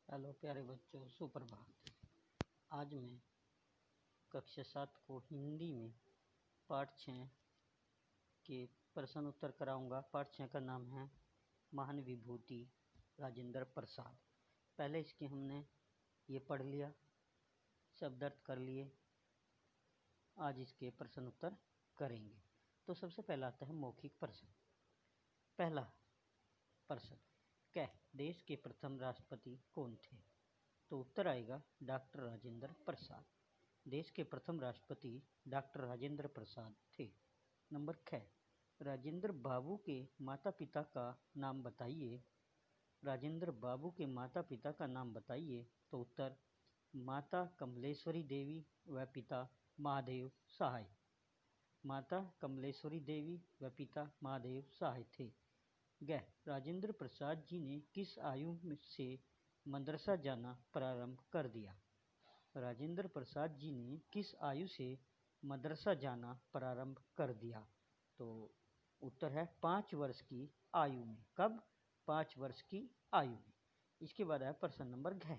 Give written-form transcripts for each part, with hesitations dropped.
Hello प्यारे बच्चों, सुप्रभात। आज मैं कक्षा 7 को हिंदी में पाठ 6 के प्रश्न उत्तर कराऊंगा। पाठ 6 का नाम है महान विभूति राजेंद्र प्रसाद। पहले इसके हमने ये पढ़ लिया, शब्द अर्थ कर लिए। आज इसके प्रश्न उत्तर करेंगे। तो सबसे पहला आता है मौखिक प्रश्न। पहला प्रश्न, कह देश के प्रथम राष्ट्रपति कौन थे? तो उत्तर आएगा डॉक्टर राजेंद्र प्रसाद। देश के प्रथम राष्ट्रपति डॉक्टर राजेंद्र प्रसाद थे। नंबर 6, राजेंद्र बाबू के माता पिता का नाम बताइए। राजेंद्र बाबू के माता पिता का नाम बताइए। तो उत्तर माता कमलेश्वरी देवी व पिता महादेव सहाय। माता कमलेश्वरी देवी व पिता महादेव सहाय थे। ग, राजेंद्र प्रसाद जी ने किस आयु से मदरसा जाना प्रारंभ कर दिया? राजेंद्र प्रसाद जी ने किस आयु से मदरसा जाना प्रारंभ कर दिया? तो उत्तर है 5 वर्ष की आयु में। कब? 5 वर्ष की आयु में। इसके बाद है प्रश्न नंबर घ,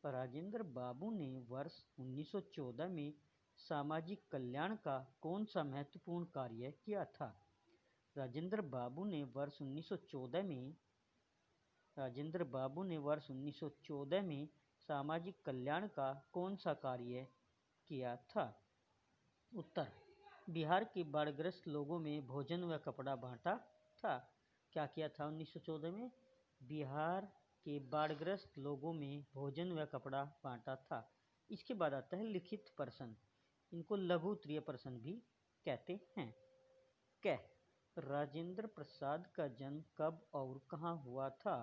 राजेंद्र बाबू ने वर्ष 1914 में सामाजिक कल्याण का कौन सा महत्वपूर्ण कार्य किया था? राजेंद्र बाबू ने वर्ष 1914 में सामाजिक कल्याण का कौन सा कार्य किया था? उत्तर बिहार के बाढ़ग्रस्त लोगों में भोजन व कपड़ा बांटा था। क्या किया था 1914 में? बिहार के बाढ़ग्रस्त लोगों में भोजन व कपड़ा बांटा था। इसके बाद आता है लिखित प्रश्न। इनको लघु उत्तरीय प्रश्न भी कहते हैं। कह, राजेंद्र प्रसाद का जन्म कब और कहाँ हुआ था?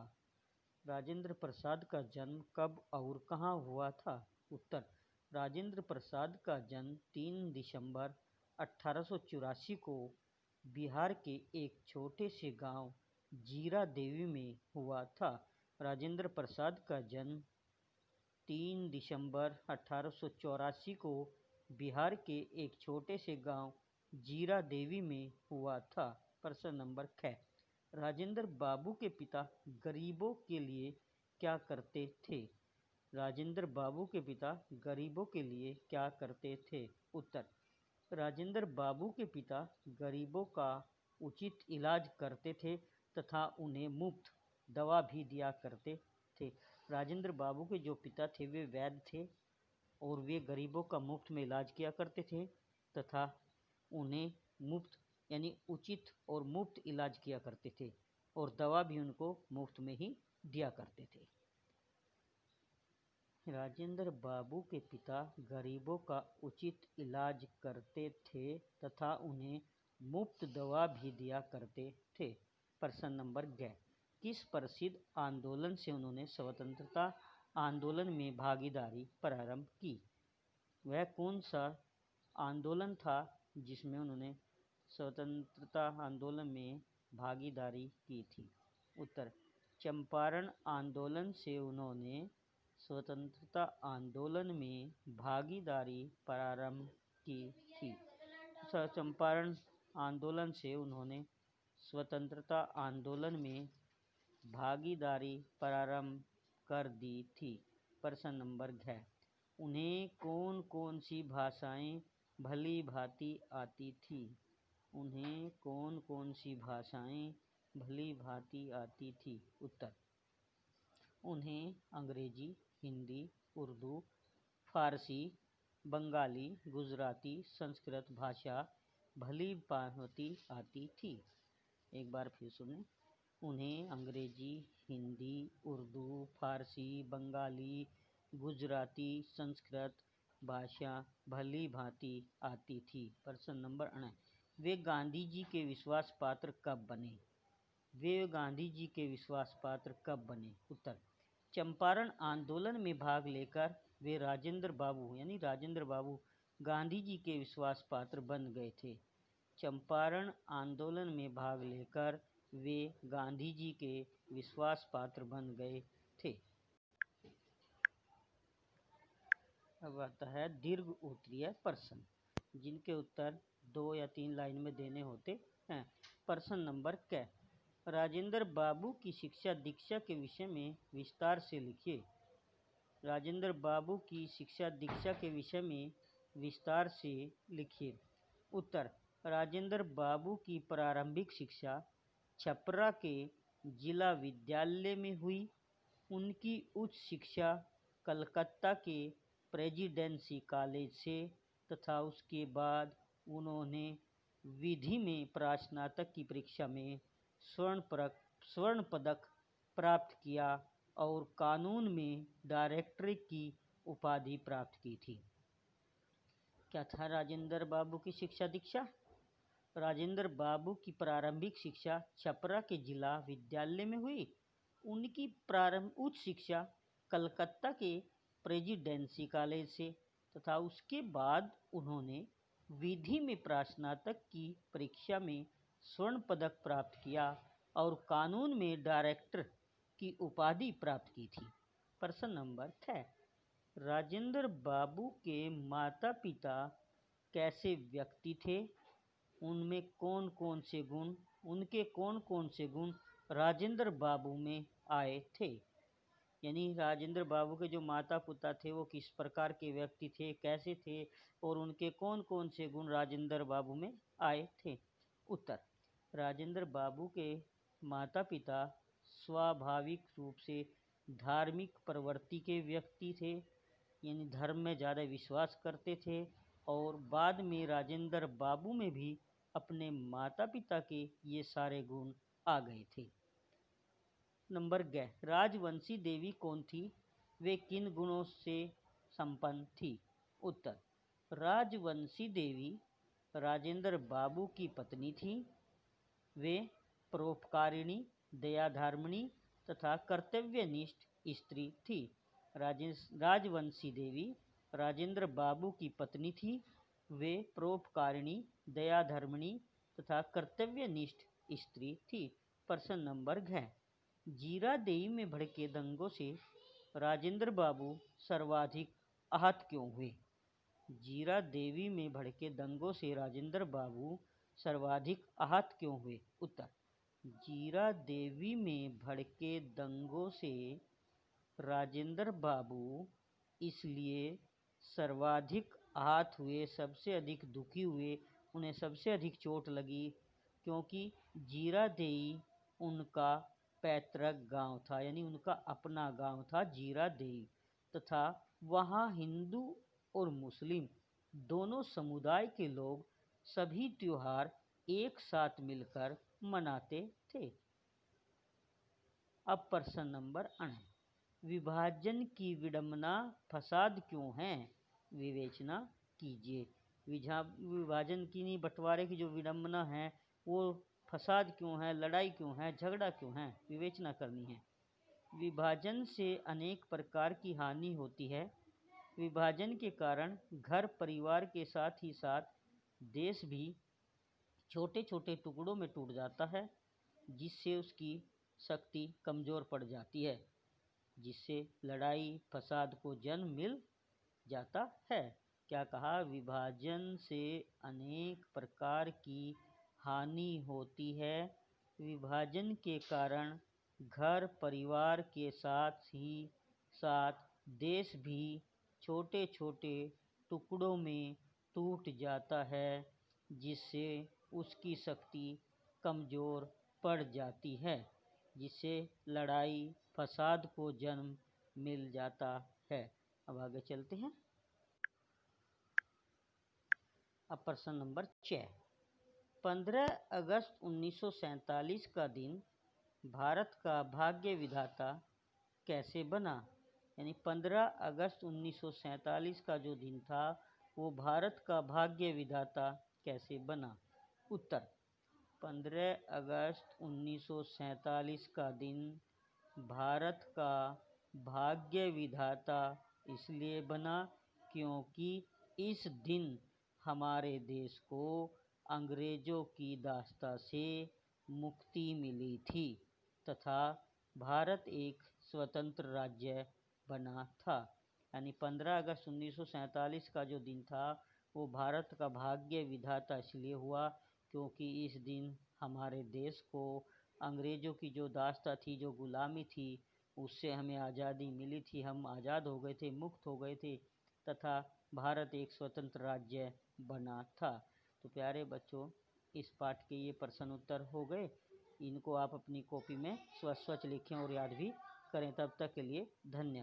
राजेंद्र प्रसाद का जन्म कब और कहाँ हुआ था? उत्तर राजेंद्र प्रसाद का जन्म 3 दिसंबर 1884 को बिहार के एक छोटे से गांव जीरा देवी में हुआ था। राजेंद्र प्रसाद का जन्म 3 दिसंबर 1884 को बिहार के एक छोटे से गांव जीरा देवी में हुआ था। प्रश्न नंबर 6, राजेंद्र बाबू के पिता गरीबों के लिए क्या करते थे? राजेंद्र बाबू के पिता गरीबों के लिए क्या करते थे? उत्तर राजेंद्र बाबू के पिता गरीबों का उचित इलाज करते थे तथा उन्हें मुफ्त दवा भी दिया करते थे। राजेंद्र बाबू के जो पिता थे वे वैद्य थे और वे गरीबों का मुफ्त में इलाज किया करते थे तथा उन्हें मुफ्त यानी उचित और मुफ्त इलाज किया करते थे और दवा भी उनको मुफ्त में ही दिया करते थे। राजेंद्र बाबू के पिता गरीबों का उचित इलाज करते थे तथा उन्हें मुफ्त दवा भी दिया करते थे। प्रश्न नंबर ग, किस प्रसिद्ध आंदोलन से उन्होंने स्वतंत्रता आंदोलन में भागीदारी प्रारंभ की? वह कौन सा आंदोलन था जिसमें उन्होंने स्वतंत्रता आंदोलन में भागीदारी की थी? उत्तर चंपारण आंदोलन से उन्होंने स्वतंत्रता आंदोलन में भागीदारी प्रारंभ की थी। चंपारण आंदोलन से उन्होंने स्वतंत्रता आंदोलन में भागीदारी प्रारंभ कर दी थी। प्रश्न नंबर घ, उन्हें कौन कौन सी भाषाएं भली भांति आती थी? उन्हें कौन कौन सी भाषाएं भली भांति आती थी? उत्तर उन्हें अंग्रेजी, हिंदी, उर्दू, फारसी, बंगाली, गुजराती, संस्कृत भाषा भली भांति आती थी। एक बार फिर सुने, उन्हें अंग्रेजी, हिंदी, उर्दू, फारसी, बंगाली, गुजराती, संस्कृत भाषा भली भांति आती थी। प्रश्न नंबर 9, वे गांधी जी के विश्वास पात्र कब बने? वे गांधी जी के विश्वास पात्र कब बने? उत्तर चंपारण आंदोलन में भाग लेकर वे राजेंद्र बाबू गांधी जी के विश्वास पात्र बन गए थे। चंपारण आंदोलन में भाग लेकर वे गांधी जी के विश्वास पात्र बन गए थे। अब आता है दीर्घ उत्तरीय प्रश्न, जिनके उत्तर 2 या 3 लाइन में देने होते हैं। प्रश्न नंबर क, राजेंद्र बाबू की शिक्षा दीक्षा के विषय में विस्तार से लिखिए। राजेंद्र बाबू की शिक्षा दीक्षा के विषय में विस्तार से लिखिए। उत्तर, राजेंद्र बाबू की प्रारंभिक शिक्षा छपरा के जिला विद्यालय में हुई। उनकी उच्च शिक्षा कलकत्ता के प्रेसिडेंसी कॉलेज से तथा उसके बाद उन्होंने विधि में स्नातक की परीक्षा में स्वर्ण पदक प्राप्त किया और कानून में डायरेक्टरेट की उपाधि प्राप्त की थी। क्या था राजेंद्र बाबू की शिक्षा दीक्षा? राजेंद्र बाबू की प्रारंभिक शिक्षा छपरा के जिला विद्यालय में हुई। उनकी उच्च शिक्षा कलकत्ता के प्रेसिडेंसी कॉलेज से तथा उसके बाद उन्होंने विधि में स्नातक की परीक्षा में स्वर्ण पदक प्राप्त किया और कानून में डायरेक्टर की उपाधि प्राप्त की थी। प्रश्न नंबर 6, राजेंद्र बाबू के माता पिता कैसे व्यक्ति थे? उनके कौन कौन से गुण राजेंद्र बाबू में आए थे? यानी राजेंद्र बाबू के जो माता पिता थे वो किस प्रकार के व्यक्ति थे, कैसे थे और उनके कौन कौन से गुण राजेंद्र बाबू में आए थे? उत्तर, राजेंद्र बाबू के माता पिता स्वाभाविक रूप से धार्मिक प्रवृत्ति के व्यक्ति थे, यानी धर्म में ज़्यादा विश्वास करते थे और बाद में राजेंद्र बाबू में भी अपने माता पिता के ये सारे गुण आ गए थे। नंबर 11, राजवंशी देवी कौन थी? वे किन गुणों से संपन्न थी? उत्तर, राजवंशी देवी राजेंद्र बाबू की पत्नी थी। वे परोपकारिणी, दयाधार्मिणी तथा कर्तव्यनिष्ठ स्त्री थी। राजवंशी देवी राजेंद्र बाबू की पत्नी थी। वे परोपकारिणी, दयाधर्मिणी तथा कर्तव्यनिष्ठ स्त्री थी। प्रश्न नंबर 11, जीरा देवी में भड़के दंगों से राजेंद्र बाबू सर्वाधिक आहत क्यों हुए? जीरा देवी में भड़के दंगों से राजेंद्र बाबू सर्वाधिक आहत क्यों हुए? उत्तर, जीरा देवी में भड़के दंगों से राजेंद्र बाबू इसलिए सर्वाधिक आहत हुए, सबसे अधिक दुखी हुए, उन्हें सबसे अधिक चोट लगी क्योंकि जीरा देवी उनका पैतृक गांव था, यानी उनका अपना गांव था जीरा देवी तथा वहाँ हिंदू और मुस्लिम दोनों समुदाय के लोग सभी त्योहार एक साथ मिलकर मनाते थे। अब प्रश्न नंबर 8, विभाजन की विडंबना फसाद क्यों है? विवेचना कीजिए। विभाजन की बंटवारे की जो विडंबना है वो फसाद क्यों है, लड़ाई क्यों है, झगड़ा क्यों है? विवेचना करनी है। विभाजन से अनेक प्रकार की हानि होती है। विभाजन के कारण घर परिवार के साथ ही साथ देश भी छोटे छोटे टुकड़ों में टूट जाता है, जिससे उसकी शक्ति कमज़ोर पड़ जाती है, जिससे लड़ाई फसाद को जन्म मिल जाता है। क्या कहा? विभाजन से अनेक प्रकार की हानि होती है। विभाजन के कारण घर परिवार के साथ ही साथ देश भी छोटे छोटे टुकड़ों में टूट जाता है, जिससे उसकी शक्ति कमज़ोर पड़ जाती है, जिससे लड़ाई फसाद को जन्म मिल जाता है। अब आगे चलते हैं। अब प्रश्न नंबर 6, 15 अगस्त 1947 का दिन भारत का भाग्य विधाता कैसे बना? यानी 15 अगस्त 1947 का जो दिन था वो भारत का भाग्य विधाता कैसे बना? उत्तर, 15 अगस्त 1947 का दिन भारत का भाग्य विधाता इसलिए बना क्योंकि इस दिन हमारे देश को अंग्रेजों की दास्ता से मुक्ति मिली थी तथा भारत एक स्वतंत्र राज्य बना था। यानी 15 अगस्त 1947 का जो दिन था वो भारत का भाग्य विधाता इसलिए हुआ क्योंकि इस दिन हमारे देश को अंग्रेजों की जो दास्ता थी, जो गुलामी थी, उससे हमें आज़ादी मिली थी, हम आज़ाद हो गए थे, मुक्त हो गए थे तथा भारत एक स्वतंत्र राज्य बना था। तो प्यारे बच्चों, इस पाठ के ये प्रश्न उत्तर हो गए। इनको आप अपनी कॉपी में स्वच्छ लिखें और याद भी करें। तब तक के लिए धन्यवाद।